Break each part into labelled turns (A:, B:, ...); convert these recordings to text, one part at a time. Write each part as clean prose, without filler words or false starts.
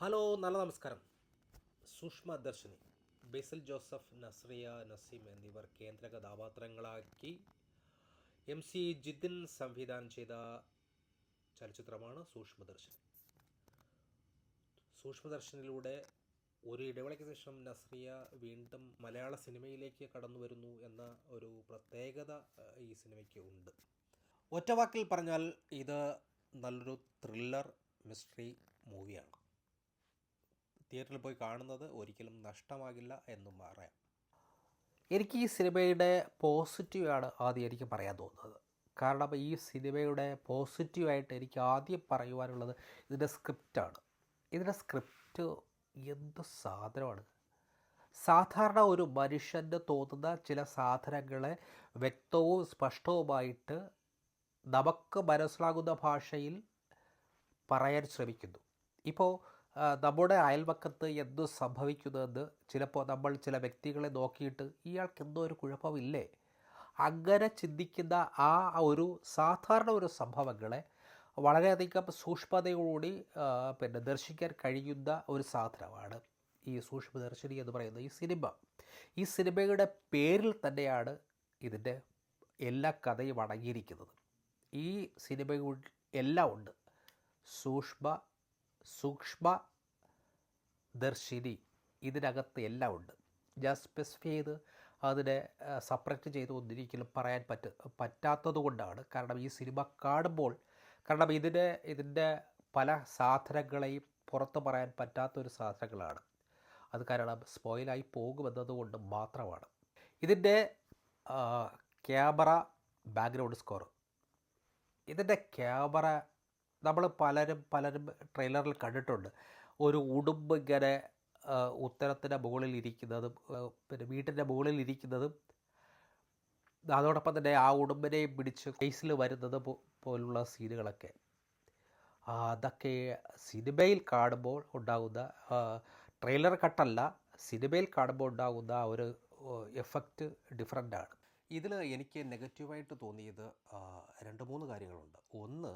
A: Hello, നല്ല നമസ്കാരം. സുഷ്മ ദർശിനി, ബേസിൽ Joseph, Nazriya Naseem എന്നിവർ കേന്ദ്ര കഥാപാത്രങ്ങളാക്കി ജിതിൻ സംവിധാനം ചെയ്ത ചലച്ചിത്രമാണ് സൂക്ഷ്മദർശിനി. സൂക്ഷ്മദർശനിലൂടെ ഒരു ഇടവേളയ്ക്ക് ശേഷം നസ്രിയ വീണ്ടും മലയാള സിനിമയിലേക്ക് കടന്നു വരുന്നു എന്ന ഒരു പ്രത്യേകത ഈ സിനിമയ്ക്ക് ഉണ്ട്. ഒറ്റവാക്കിൽ പറഞ്ഞാൽ ഇത് നല്ലൊരു ത്രില്ലർ മിസ്റ്ററി മൂവിയാണ്. തിയേറ്ററിൽ പോയി കാണുന്നത് ഒരിക്കലും നഷ്ടമാകില്ല എന്നും പറയാം. എനിക്ക് ഈ സിനിമയുടെ പോസിറ്റീവാണ് ആദ്യം എനിക്ക് പറയാൻ തോന്നുന്നത്. കാരണം ഈ സിനിമയുടെ പോസിറ്റീവായിട്ട് എനിക്ക് ആദ്യം പറയുവാനുള്ളത് ഇതിൻ്റെ സ്ക്രിപ്റ്റാണ്. ഇതിൻ്റെ സ്ക്രിപ്റ്റ് എന്ത് സാധനമാണ്. സാധാരണ ഒരു മനുഷ്യന് തോന്നുന്ന ചില സാധനങ്ങളെ വ്യക്തവും സ്പഷ്ടവുമായിട്ട് നമുക്ക് മനസ്സിലാകുന്ന ഭാഷയിൽ പറയാൻ ശ്രമിക്കുന്നു. ഇപ്പോൾ നമ്മുടെ അയൽവക്കത്ത് എന്ത് സംഭവിക്കുന്നതെന്ന് ചിലപ്പോൾ നമ്മൾ ചില വ്യക്തികളെ നോക്കിയിട്ട് ഇയാൾക്ക് എന്തോ ഒരു കുഴപ്പമില്ലേ, അങ്ങനെ ചിന്തിക്കുന്ന ആ ഒരു സാധാരണ ഒരു സംഭവങ്ങളെ വളരെയധികം സൂക്ഷ്മതയോടുകൂടി ദർശിക്കാൻ കഴിയുന്ന ഒരു സാധനമാണ് ഈ സൂക്ഷ്മദർശിനി എന്ന് പറയുന്ന ഈ സിനിമ. ഈ സിനിമയുടെ പേരിൽ തന്നെയാണ് ഇതിൻ്റെ എല്ലാ കഥയും അടങ്ങിയിരിക്കുന്നത്. ഈ സിനിമയിൽ എല്ലാം ഉണ്ട്. സൂക്ഷ്മ ദർശിനി ഇതിനകത്ത് എല്ലാം ഉണ്ട്. ഞാൻ സ്പെസിഫൈ ചെയ്ത് അതിനെ സെപ്പറേറ്റ് ചെയ്ത് ഒന്നിരിക്കലും പറയാൻ പറ്റാത്തത് കൊണ്ടാണ്. കാരണം ഈ സിനിമ കാണുമ്പോൾ, കാരണം ഇതിൻ്റെ പല സാധനങ്ങളെയും പുറത്ത് പറയാൻ പറ്റാത്തൊരു സാധനങ്ങളാണ്. അത് കാരണം സ്പോയിലായി പോകുമെന്നതുകൊണ്ട് മാത്രമാണ്. ഇതിൻ്റെ ക്യാമറ ബാക്ക്ഗ്രൗണ്ട് സ്കോർ, ഇതിൻ്റെ ക്യാമറ നമ്മൾ പലരും ട്രെയിലറിൽ കണ്ടിട്ടുണ്ട്. ഒരു ഉടുമ്പ് ഇങ്ങനെ ഉത്തരത്തിൻ്റെ മുകളിൽ ഇരിക്കുന്നതും വീട്ടിൻ്റെ മുകളിൽ ഇരിക്കുന്നതും അതോടൊപ്പം തന്നെ ആ ഉടുമ്പിനെയും പിടിച്ച് കേസിൽ വരുന്നത് പോലുള്ള സീനുകളൊക്കെ, അതൊക്കെ സിനിമയിൽ കാണുമ്പോൾ ഉണ്ടാകുന്ന, ട്രെയിലർ കട്ടല്ല, സിനിമയിൽ കാണുമ്പോൾ ഉണ്ടാകുന്ന ഒരു എഫക്റ്റ് ഡിഫറൻ്റാണ്. ഇതിൽ എനിക്ക് നെഗറ്റീവായിട്ട് തോന്നിയത് 2-3 കാര്യങ്ങളുണ്ട്. ഒന്ന്,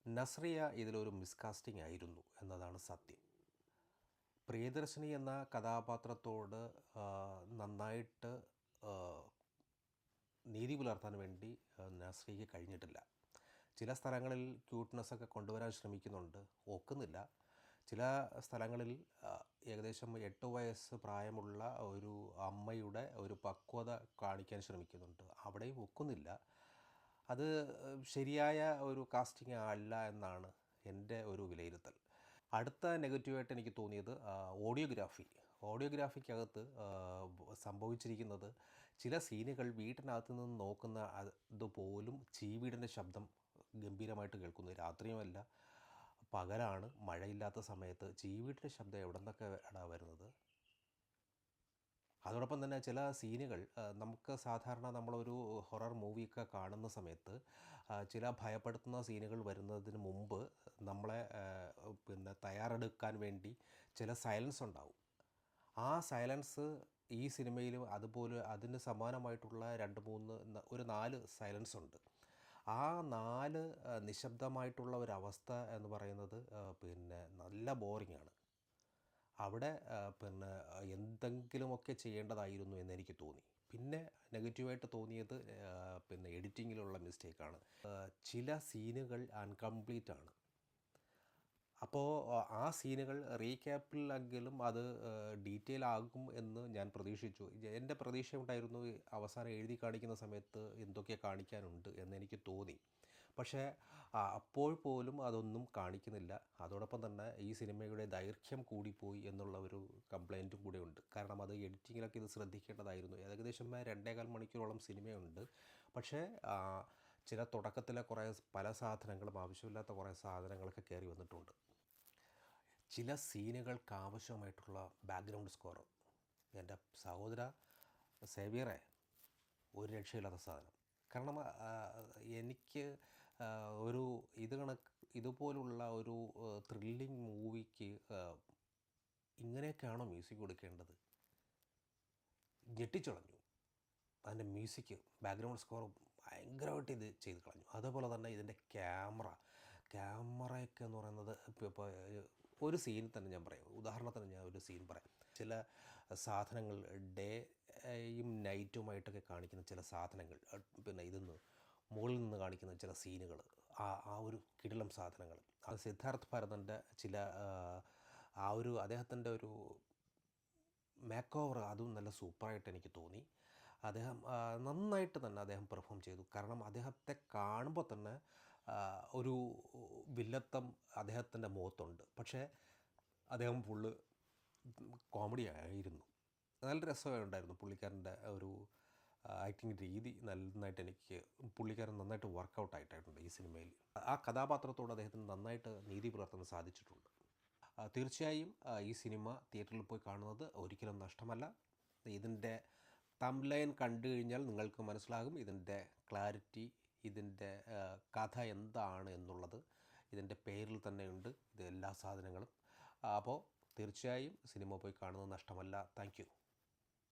A: നസ്രിയ ഇതിലൊരു മിസ്കാസ്റ്റിംഗ് ആയിരുന്നു എന്നതാണ് സത്യം. പ്രിയദർശിനി എന്ന കഥാപാത്രത്തോട് നന്നായിട്ട് നീതി പുലർത്താൻ വേണ്ടി നസ്രിയയ്ക്ക് കഴിഞ്ഞിട്ടില്ല. ചില സ്ഥലങ്ങളിൽ ക്യൂട്ട്നെസ്സൊക്കെ കൊണ്ടുവരാൻ ശ്രമിക്കുന്നുണ്ട്, ഒക്കുന്നില്ല. ചില സ്ഥലങ്ങളിൽ ഏകദേശം 8 വയസ്സ് പ്രായമുള്ള ഒരു അമ്മയുടെ ഒരു പക്വത കാണിക്കാൻ ശ്രമിക്കുന്നുണ്ട്, അവിടെയും ഒക്കുന്നില്ല. അത് ശരിയായ ഒരു കാസ്റ്റിംഗ് അല്ല എന്നാണ് എൻ്റെ ഒരു വിലയിരുത്തൽ. അടുത്ത നെഗറ്റീവായിട്ട് എനിക്ക് തോന്നിയത് ഓഡിയോഗ്രാഫിക്കകത്ത് സംഭവിച്ചിരിക്കുന്നത്, ചില സീനുകൾ വീട്ടിനകത്ത് നിന്ന് നോക്കുന്ന അതുപോലും ചീവീടിൻ്റെ ശബ്ദം ഗംഭീരമായിട്ട് കേൾക്കുന്നു. രാത്രിയുമല്ല, പകലാണ്, മഴയില്ലാത്ത സമയത്ത് ചീവീടിൻ്റെ ശബ്ദം എവിടെ നിന്നൊക്കെ വരുന്നത്. അതോടൊപ്പം തന്നെ ചില സീനുകൾ നമുക്ക് സാധാരണ നമ്മളൊരു ഹൊറർ മൂവിയൊക്കെ കാണുന്ന സമയത്ത് ചില ഭയപ്പെടുത്തുന്ന സീനുകൾ വരുന്നതിന് മുമ്പ് നമ്മളെ തയ്യാറെടുക്കാൻ വേണ്ടി ചില സൈലൻസ് ഉണ്ടാവും. ആ സൈലൻസ് ഈ സിനിമയിലും അതുപോലെ അതിന് സമാനമായിട്ടുള്ള 4 സൈലൻസ് ഉണ്ട്. ആ 4 നിശബ്ദമായിട്ടുള്ള ഒരവസ്ഥ എന്ന് പറയുന്നത് നല്ല ബോറിങ്ങാണ്. അവിടെ എന്തെങ്കിലുമൊക്കെ ചെയ്യേണ്ടതായിരുന്നു എന്നെനിക്ക് തോന്നി. പിന്നെ നെഗറ്റീവായിട്ട് തോന്നിയത് എഡിറ്റിങ്ങിലുള്ള മിസ്റ്റേക്കാണ്. ചില സീനുകൾ അൺകംപ്ലീറ്റ് ആണ്. അപ്പോൾ ആ സീനുകൾ റീക്യാപ്പിലെങ്കിലും അത് ഡീറ്റെയിൽ ആകും എന്ന് ഞാൻ പ്രതീക്ഷിച്ചു. എൻ്റെ പ്രതീക്ഷ ഉണ്ടായിരുന്നു അവസാനം എഴുതി കാണിക്കുന്ന സമയത്ത് എന്തൊക്കെ കാണിക്കാനുണ്ട് എന്നെനിക്ക് തോന്നി. പക്ഷേ അപ്പോൾ പോലും അതൊന്നും കാണിക്കുന്നില്ല. അതോടൊപ്പം തന്നെ ഈ സിനിമയുടെ ദൈർഘ്യം കൂടിപ്പോയി എന്നുള്ള ഒരു കംപ്ലയിൻറ്റും കൂടെ ഉണ്ട്. കാരണം അത് എഡിറ്റിങ്ങിലൊക്കെ ഇത് ശ്രദ്ധിക്കേണ്ടതായിരുന്നു. ഏകദേശം 2.25 മണിക്കൂറോളം സിനിമയുണ്ട്. പക്ഷേ ചില തുടക്കത്തിലെ പല സാധനങ്ങളും, ആവശ്യമില്ലാത്ത കുറേ സാധനങ്ങളൊക്കെ കയറി വന്നിട്ടുണ്ട്. ചില സീനുകൾക്ക് ആവശ്യമായിട്ടുള്ള ബാക്ക്ഗ്രൗണ്ട് സ്കോർ, എൻ്റെ സഹോദര സേവിയറെ, ഒരു രക്ഷയില്ലാത്ത സാധനം. കാരണം എനിക്ക് ഇതുപോലുള്ള ഒരു ത്രില്ലിംഗ് മൂവിക്ക് ഇങ്ങനെയൊക്കെയാണോ മ്യൂസിക് കൊടുക്കേണ്ടത്? ഞെട്ടിച്ചുളഞ്ഞു. അതിൻ്റെ മ്യൂസിക്, ബാക്ക്ഗ്രൗണ്ട് സ്കോർ ഭയങ്കരമായിട്ട് ഇത് ചെയ്ത് കളഞ്ഞു. അതേപോലെ തന്നെ ഇതിൻ്റെ ക്യാമറയൊക്കെ എന്ന് പറയുന്നത്, ഇപ്പോൾ ഒരു സീൻ തന്നെ ഞാൻ പറയാം. ഉദാഹരണത്തിന് ഞാൻ ഒരു സീൻ പറയാം. ചില സാധനങ്ങൾ ഡേയും നൈറ്റുമായിട്ടൊക്കെ കാണിക്കുന്ന ചില സാധനങ്ങൾ, പിന്നെ ഇതിന്ന് മുകളിൽ നിന്ന് കാണിക്കുന്ന ചില സീനുകൾ, ആ ഒരു കിടിലം സാധനങ്ങൾ, അത് സിദ്ധാർത്ഥ് ഭരതൻ്റെ ചില ആ ഒരു അദ്ദേഹത്തിൻ്റെ ഒരു മേക്ക് ഓവർ, അതും നല്ല സൂപ്പറായിട്ട് എനിക്ക് തോന്നി. അദ്ദേഹം നന്നായിട്ട് തന്നെ അദ്ദേഹം പെർഫോം ചെയ്തു. കാരണം അദ്ദേഹത്തെ കാണുമ്പോൾ തന്നെ ഒരു വില്ലത്തം അദ്ദേഹത്തിൻ്റെ മുഖത്തുണ്ട്. പക്ഷേ അദ്ദേഹം ഫുള്ള് കോമഡി ആയിരുന്നു. നല്ല രസമുണ്ടായിരുന്നു പുള്ളിക്കാരൻ്റെ ഒരു ആക്ടിങ് രീതി. നന്നായിട്ട് എനിക്ക് പുള്ളിക്കാരൻ നന്നായിട്ട് വർക്കൗട്ട് ആയിട്ടുണ്ട് ഈ സിനിമയിൽ. ആ കഥാപാത്രത്തോട് അദ്ദേഹത്തിന് നന്നായിട്ട് നീതി പുലർത്താൻ സാധിച്ചിട്ടുണ്ട്. തീർച്ചയായും ഈ സിനിമ തിയേറ്ററിൽ പോയി കാണുന്നത് ഒരിക്കലും നഷ്ടമല്ല. ഇതിൻ്റെ തംബ്ലൈൻ കണ്ടു കഴിഞ്ഞാൽ നിങ്ങൾക്ക് മനസ്സിലാകും ഇതിൻ്റെ ക്ലാരിറ്റി, ഇതിൻ്റെ കഥ എന്താണ് എന്നുള്ളത്. ഇതിൻ്റെ പേരിൽ തന്നെയുണ്ട് ഇത് എല്ലാ സാധനങ്ങളും. അപ്പോൾ തീർച്ചയായും സിനിമ പോയി കാണുന്നത് നഷ്ടമല്ല. Thank you.